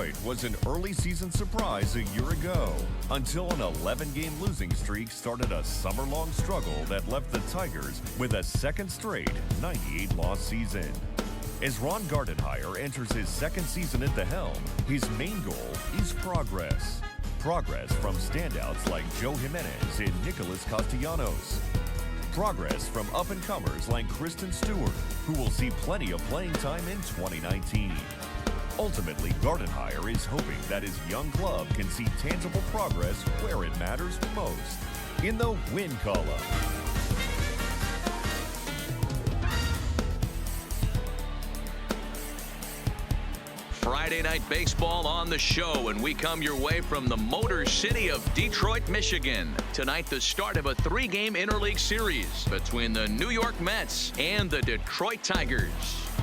Detroit was an early season surprise a year ago, until an 11-game losing streak started a summer-long struggle that left the Tigers with a second straight 98-loss season. As Ron Gardenhire enters his second season at the helm, his main goal is progress. Progress from standouts like Joe Jimenez and Nicholas Castellanos. Progress from up-and-comers like Kristen Stewart, who will see plenty of playing time in 2019. Ultimately, Gardenhire is hoping that his young club can see tangible progress where it matters most, in the win column. Friday Night Baseball on the show, and we come your way from the Motor City of Detroit, Michigan. Tonight, the start of a 3-game interleague series between the New York Mets and the Detroit Tigers.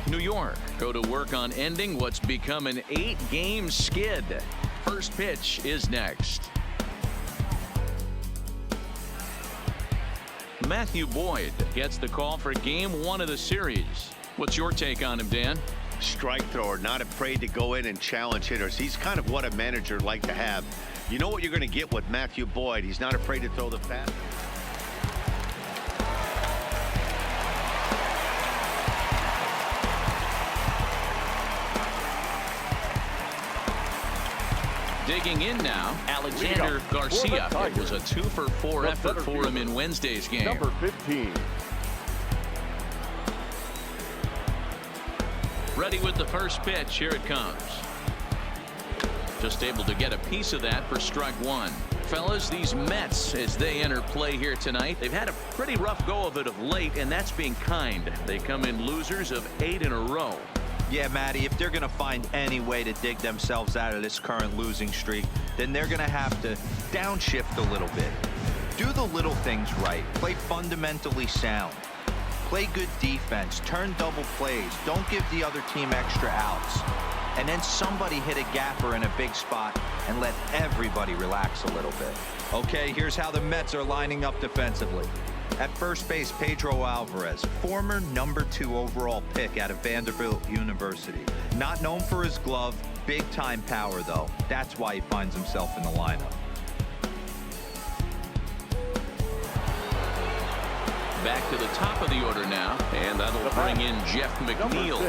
New York go to work on ending what's become an 8-game skid. First pitch is next. Matthew Boyd gets the call for Game 1 of the series. What's your take on him, Dan? Strike thrower, not afraid to go in and challenge hitters. He's kind of what a manager would like to have. You know what you're going to get with Matthew Boyd. He's not afraid to throw the fast. Digging in now, Alexander Garcia. It was a 2-for-4 effort for him in Wednesday's game. Number 15. Ready with the first pitch. Here it comes. Just able to get a piece of that for strike one. Fellas, these Mets, as they enter play here tonight, they've had a pretty rough go of it of late, and that's being kind. They come in losers of 8 in a row. Yeah, Matty, if they're going to find any way to dig themselves out of this current losing streak, then they're going to have to downshift a little bit. Do the little things right. Play fundamentally sound. Play good defense. Turn double plays. Don't give the other team extra outs. And then somebody hit a gapper in a big spot and let everybody relax a little bit. Okay, here's how the Mets are lining up defensively. At first base, Pedro Alvarez, former number 2 overall pick out of Vanderbilt University. Not known for his glove, big-time power, though. That's why he finds himself in the lineup. Back to the top of the order now, and that'll bring in Jeff McNeil.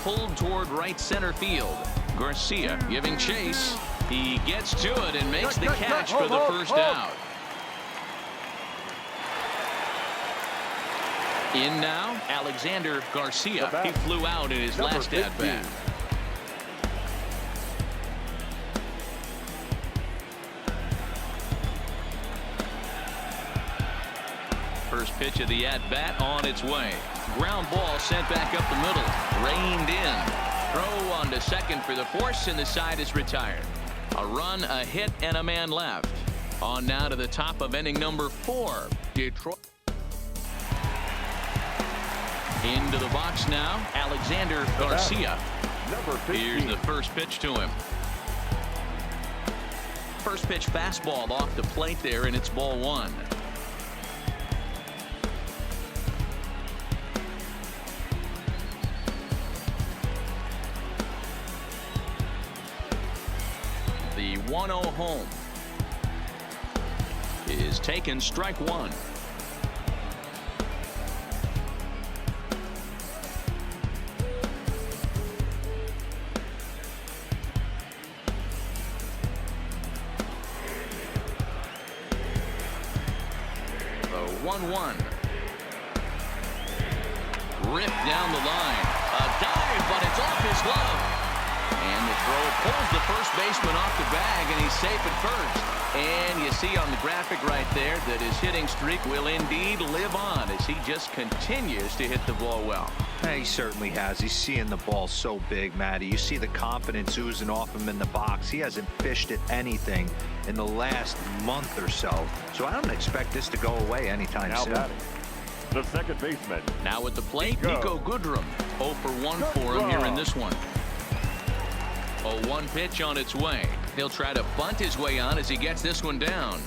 Pulled toward right center field. Garcia giving chase. He gets to it and makes the catch for the first out. In now, Alexander Garcia. He flew out in his last at-bat. First pitch of the at-bat on its way. Ground ball sent back up the middle. Reined in. Throw on to second for the force, and the side is retired. A run, a hit, and a man left. On now to the top of inning number 4. Detroit. Into the box now, Alexander Garcia. Here's the first pitch to him. First pitch fastball off the plate there, and it's ball 1. The 1-0 home is taken, strike 1. The 1-1. Ripped down the line. A dive, but it's off his glove. And the throw pulls the first baseman off the bag, and he's safe at first. And you see on the graphic right there that his hitting streak will indeed live on as he just continues to hit the ball well. Yeah, he certainly has. He's seeing the ball so big, Matty. You see the confidence oozing off him in the box. He hasn't fished at anything in the last month or so. So I don't expect this to go away anytime soon. The second baseman. Now at the plate, Nico Goodrum. 0 for 1 for him here in this one. 0-1 pitch on its way. He'll try to bunt his way on as he gets this one down.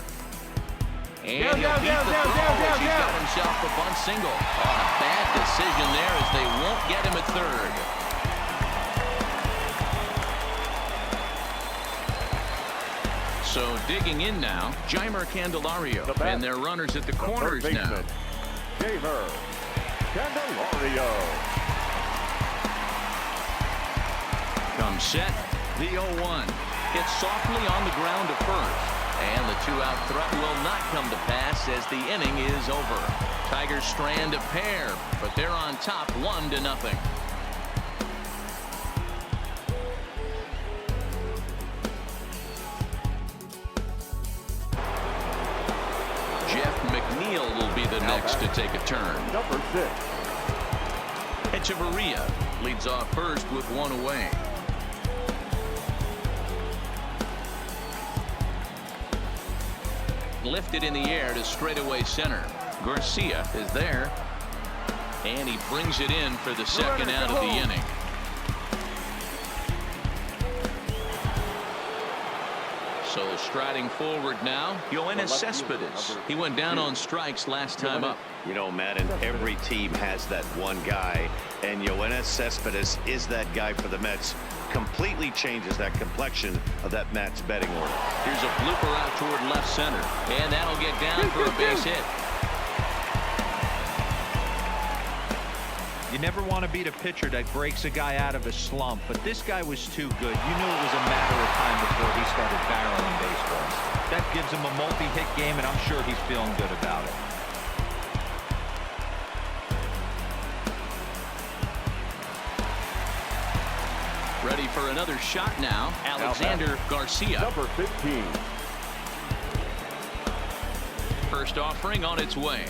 And he'll beat the throw as he's got himself a bunt single. Oh, a bad decision there as they won't get him at third. So digging in now, Jeimer Candelario. And their runners at the corners now. Jeimer Candelario. Comes set, the 0-1. Hits softly on the ground to first. And the two-out threat will not come to pass as the inning is over. Tigers strand a pair, but they're on top 1-0. Jeff McNeil will be the next to take a turn. Number 6. Echeverria leads off first with one away. Lifted in the air to straightaway center. Garcia is there, and he brings it in for the second out of the inning. So striding forward now, Yoenis Cespedes. He went down on strikes last time up. You know, Madden, every team has that one guy, and Yoenis Cespedes is that guy for the Mets. Completely changes that complexion of that Mets betting order. Here's a blooper out toward left center, and that'll get down for a base hit. You never want to beat a pitcher that breaks a guy out of a slump, but this guy was too good. You knew it was a matter of time before he started barreling baseballs. That gives him a multi-hit game, and I'm sure he's feeling good about it. Ready for another shot now, Alexander Garcia. Number 15. First offering on its way.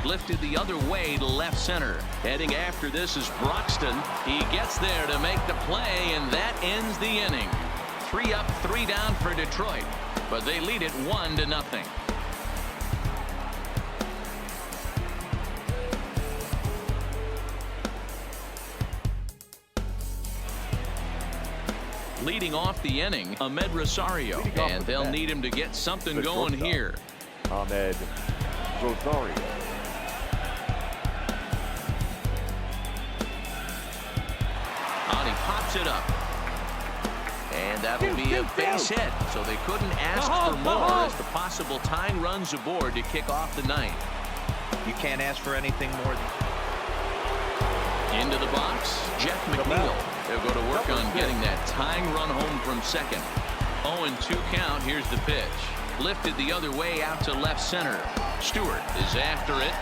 Lifted the other way to left center. Heading after this is Broxton. He gets there to make the play, and that ends the inning. 3 up, 3 down for Detroit, but they lead it 1-0. Leading off the inning, Ahmed Rosario, and they'll need him to get something going here. Ahmed Rosario. He pops it up. And that'll be a base hit, so they couldn't ask for more as the possible tying runs aboard to kick off the ninth. You can't ask for anything more. Into the box, Jeff McNeil. They'll go to work on getting that tying run home from second. 0-2 count. Here's the pitch. Lifted the other way out to left center. Stewart is after it.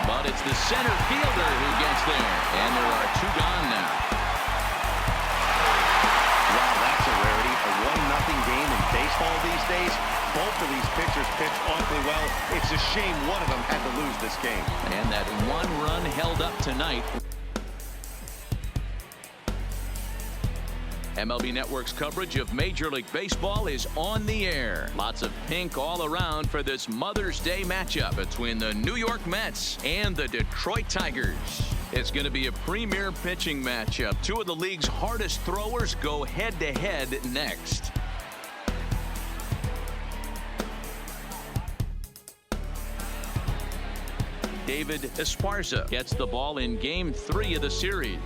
But it's the center fielder who gets there. And there are 2 gone now. Wow, that's a rarity. A 1-0 game in baseball these days. Both of these pitchers pitched awfully well. It's a shame one of them had to lose this game. And that 1 run held up tonight. MLB Network's coverage of Major League Baseball is on the air. Lots of pink all around for this Mother's Day matchup between the New York Mets and the Detroit Tigers. It's going to be a premier pitching matchup. 2 of the league's hardest throwers go head-to-head next. David Esparza gets the ball in Game 3 of the series.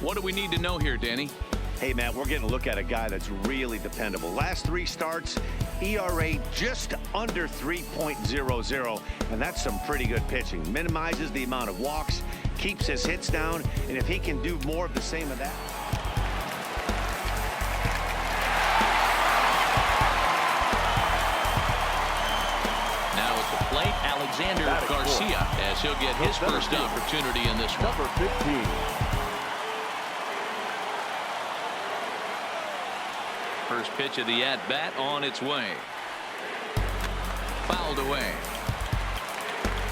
What do we need to know here, Danny? Hey, Matt, we're getting a look at a guy that's really dependable. Last 3 starts, ERA just under 3.00, and that's some pretty good pitching. Minimizes the amount of walks, keeps his hits down, and if he can do more of the same of that. Now at the plate, Alexander Garcia, as he'll get his first opportunity in this one. Number 15. First pitch of the at-bat on its way. Fouled away.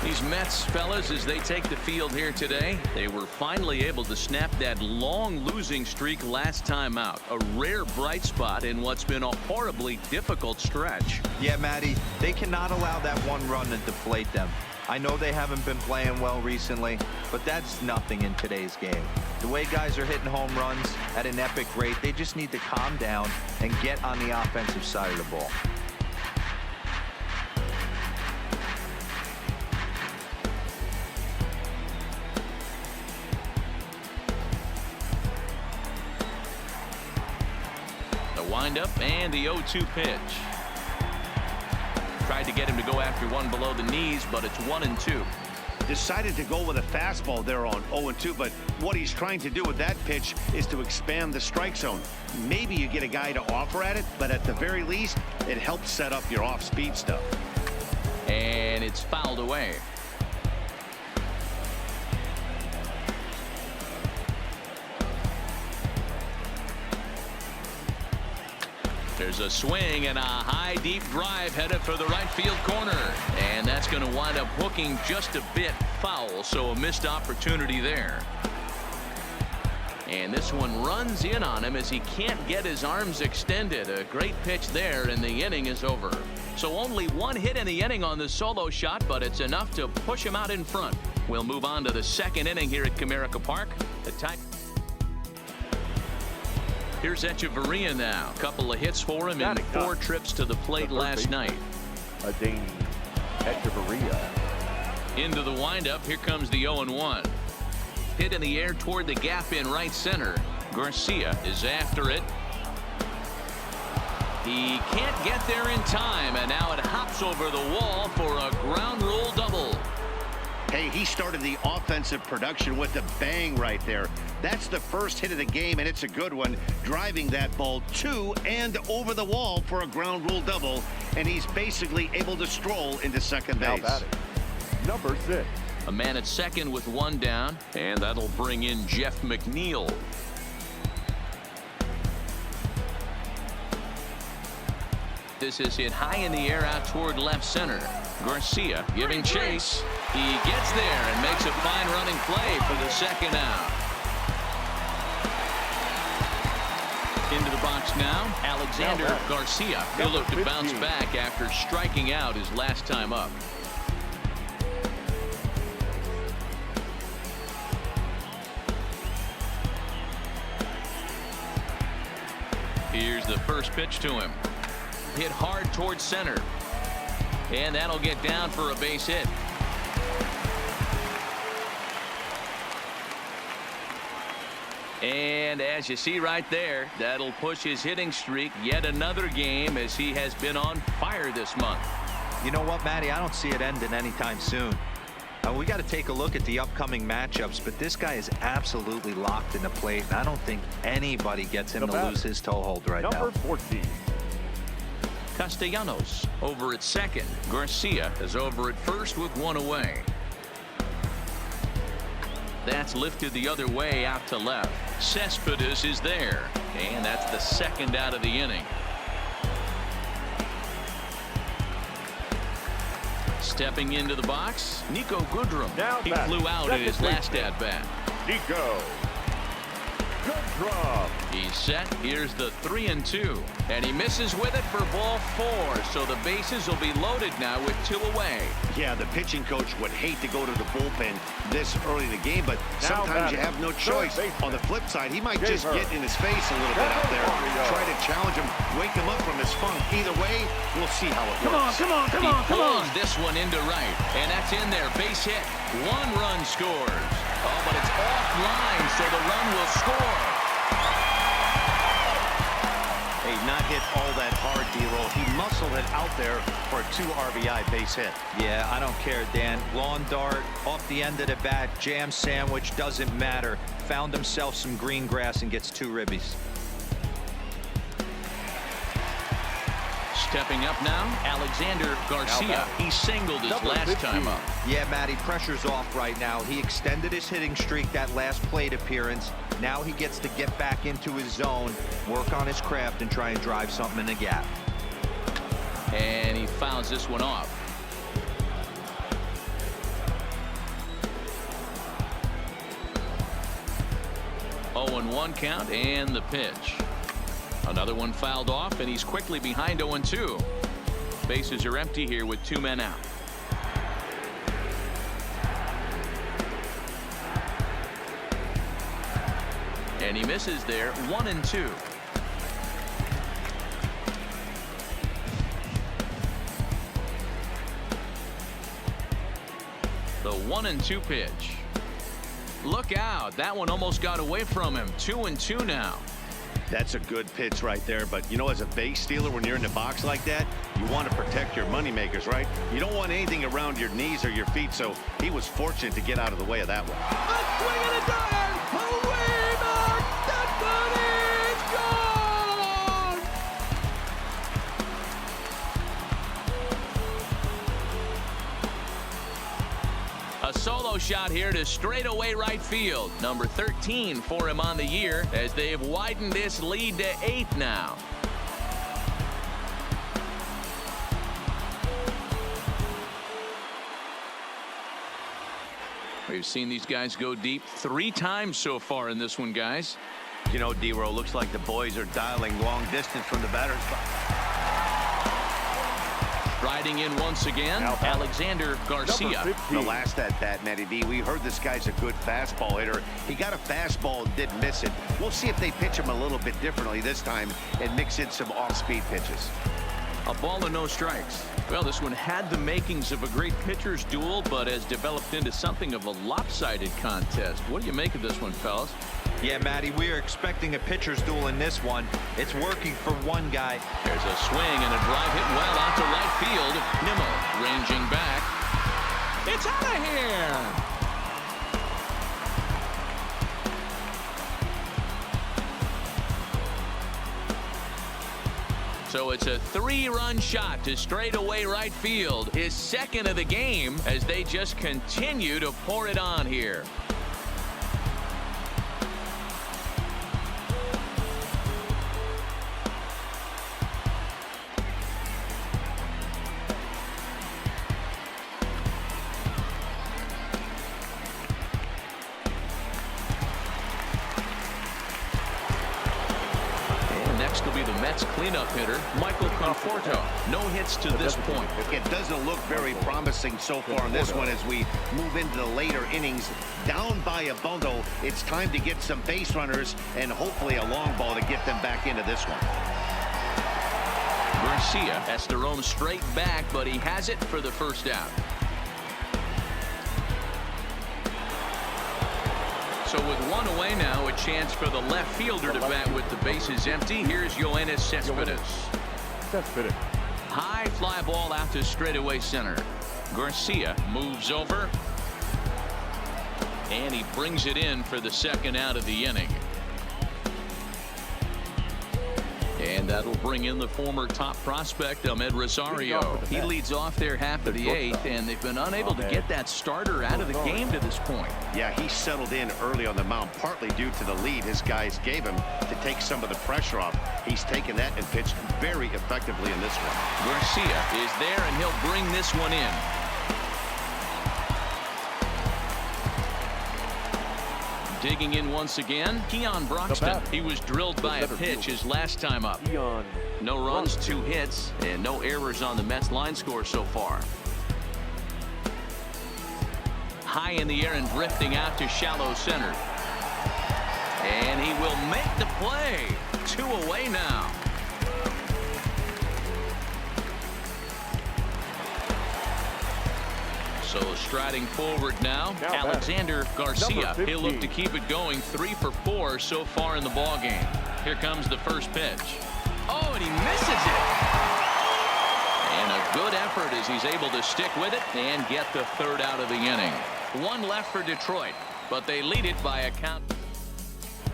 These Mets, fellas, as they take the field here today, they were finally able to snap that long losing streak last time out. A rare bright spot in what's been a horribly difficult stretch. Yeah, Matty, they cannot allow that 1 run to deflate them. I know they haven't been playing well recently, but that's nothing in today's game. The way guys are hitting home runs at an epic rate, they just need to calm down and get on the offensive side of the ball. windup and the 0-2 pitch. Tried to get him to go after one below the knees, but it's 1-2. Decided to go with a fastball there on 0-2, but what he's trying to do with that pitch is to expand the strike zone. Maybe you get a guy to offer at it, but at the very least, it helps set up your off-speed stuff. And it's fouled away. There's a swing and a high deep drive headed for the right field corner, and that's going to wind up hooking just a bit foul, so a missed opportunity there. And this one runs in on him as he can't get his arms extended. A great pitch there, and the inning is over. So only one hit in the inning on the solo shot, but it's enough to push him out in front. We'll move on to the second inning here at Comerica Park. The time. Here's Echeverria now. Couple of hits for him in 4 trips to the plate last night. Adani Echeverria. Into the windup. Here comes the 0-1. Hit in the air toward the gap in right center. Garcia is after it. He can't get there in time, and now it hops over the wall for a ground rule double. Hey, he started the offensive production with a bang right there. That's the first hit of the game, and it's a good one, driving that ball to and over the wall for a ground rule double, and he's basically able to stroll into second base. Now batting, number 6. A man at second with one down, and that'll bring in Jeff McNeil. This is hit high in the air out toward left center. Garcia giving chase. He gets there and makes a fine running play for the second out. Into the box now, Alexander Garcia. He'll look to bounce back after striking out his last time up. Here's the first pitch to him. Hit hard towards center. And that'll get down for a base hit. And as you see right there, that'll push his hitting streak yet another game as he has been on fire this month. You know what, Matty? I don't see it ending anytime soon. We got to take a look at the upcoming matchups, but this guy is absolutely locked in the plate, and I don't think anybody gets him to lose his toehold right now. Number 14. Castellanos over at second. Garcia is over at first with one away. That's lifted the other way out to left. Cespedes is there, and that's the second out of the inning. Stepping into the box, Nico Goodrum. He flew out at his last at bat. Nico Goodrum. He's set. Here's the 3-2, and he misses with it for ball 4. So the bases will be loaded now with 2 away. Yeah, the pitching coach would hate to go to the bullpen this early in the game, but sometimes you have no choice. On the flip side, he might just get in his face a little bit out there, try to challenge him, wake him up from his funk. Either way, we'll see how it works. He pulls this one into right, and that's in there. Base hit. 1 run scores. Oh, but it's offline, so the run will score. Hey, not hit all that hard, D-Roll. He muscled it out there for a 2 RBI base hit. Yeah, I don't care, Dan. Lawn dart, off the end of the bat, jam sandwich, doesn't matter. Found himself some green grass and gets 2 ribbies. Stepping up now, Alexander Garcia. He singled his last time up. Yeah, Matty, pressure's off right now. He extended his hitting streak that last plate appearance. Now he gets to get back into his zone, work on his craft, and try and drive something in the gap. And he fouls this one off. Oh, and 1 count, and the pitch. Another one fouled off, and he's quickly behind 0-2. Bases are empty here with 2 men out. And he misses there. 1-2. The 1-2 pitch. Look out. That one almost got away from him. 2-2 now. That's a good pitch right there, but you know, as a base stealer, when you're in the box like that, you want to protect your moneymakers, right? You don't want anything around your knees or your feet, so he was fortunate to get out of the way of that one. A swing and a drive! Away back! That one is gone! A solo shot here to straightaway right field. Number 13 for him on the year as they've widened this lead to 8 now. We've seen these guys go deep 3 times so far in this one, guys. You know, D-Row, looks like the boys are dialing long distance from the batter's box. Riding in once again, Alexander Garcia. The last at-bat, Matty B, we heard this guy's a good fastball hitter. He got a fastball and didn't miss it. We'll see if they pitch him a little bit differently this time and mix in some off-speed pitches. A ball and no strikes. Well, this one had the makings of a great pitcher's duel, but has developed into something of a lopsided contest. What do you make of this one, fellas? Yeah, Matty, we are expecting a pitcher's duel in this one. It's working for one guy. There's a swing and a drive hit well out to right field. Nimmo ranging back. It's out of here. So it's a 3-run shot to straightaway right field. His second of the game as they just continue to pour it on here. Next will be the Mets cleanup hitter, Michael Conforto. No hits to this point. It doesn't look very promising so far in this one as we move into the later innings. Down by a bundle, it's time to get some base runners and hopefully a long ball to get them back into this one. Garcia has to roam straight back, but he has it for the first out. So with one away now, a chance for the left fielder to bat with the bases empty. Here's Yoenis Cespedes. High fly ball out to straightaway center. Garcia moves over. And he brings it in for the second out of the inning. And that'll bring in the former top prospect, Ahmed Rosario. He leads off their half of the 8th, and they've been unable to get that starter out of the game to this point. Yeah, he settled in early on the mound, partly due to the lead his guys gave him to take some of the pressure off. He's taken that and pitched very effectively in this one. Garcia is there, and he'll bring this one in. Digging in once again, Keon Broxton. He was drilled by a pitch his last time up. No runs, 2 hits, and no errors on the Mets line score so far. High in the air and drifting out to shallow center. And he will make the play. 2 away now. So striding forward now, Alexander Garcia. He'll look to keep it going. 3 for 4 so far in the ball game. Here comes the first pitch. Oh, and he misses it. And a good effort as he's able to stick with it and get the third out of the inning. 1 left for Detroit, but they lead it by a count.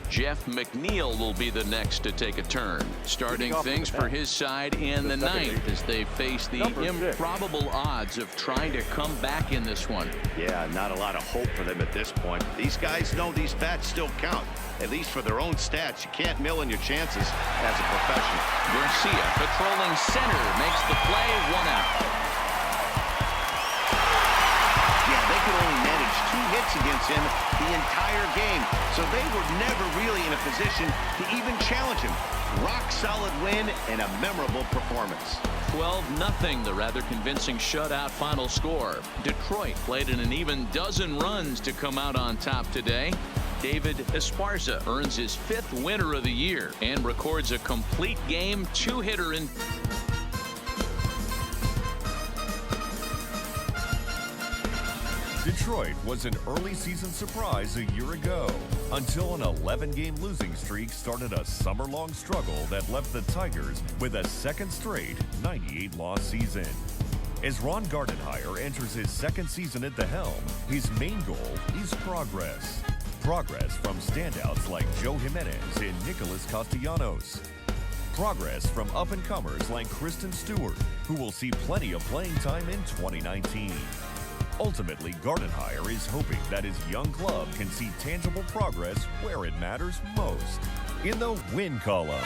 Jeff McNeil will be the next to take a turn, starting things for his side in the 9th as they face the improbable odds of trying to come back in this one. Yeah, not a lot of hope for them at this point. These guys know these bats still count, at least for their own stats. You can't mill in your chances as a professional. Garcia patrolling center makes the play. 1 out. They could only manage 2 hits against him the entire game, so they were never really in a position to even challenge him. Rock solid win and a memorable performance. 12-0, the rather convincing shutout final score. Detroit played in an even dozen runs to come out on top today. David Esparza earns his 5th winner of the year and records a complete game 2-hitter in. Detroit was an early season surprise a year ago, until an 11-game losing streak started a summer-long struggle that left the Tigers with a second straight 98-loss season. As Ron Gardenhire enters his second season at the helm, his main goal is progress. Progress from standouts like Joe Jimenez and Nicholas Castellanos. Progress from up-and-comers like Kristen Stewart, who will see plenty of playing time in 2019. Ultimately, Gardenhire is hoping that his young club can see tangible progress where it matters most, in the win column.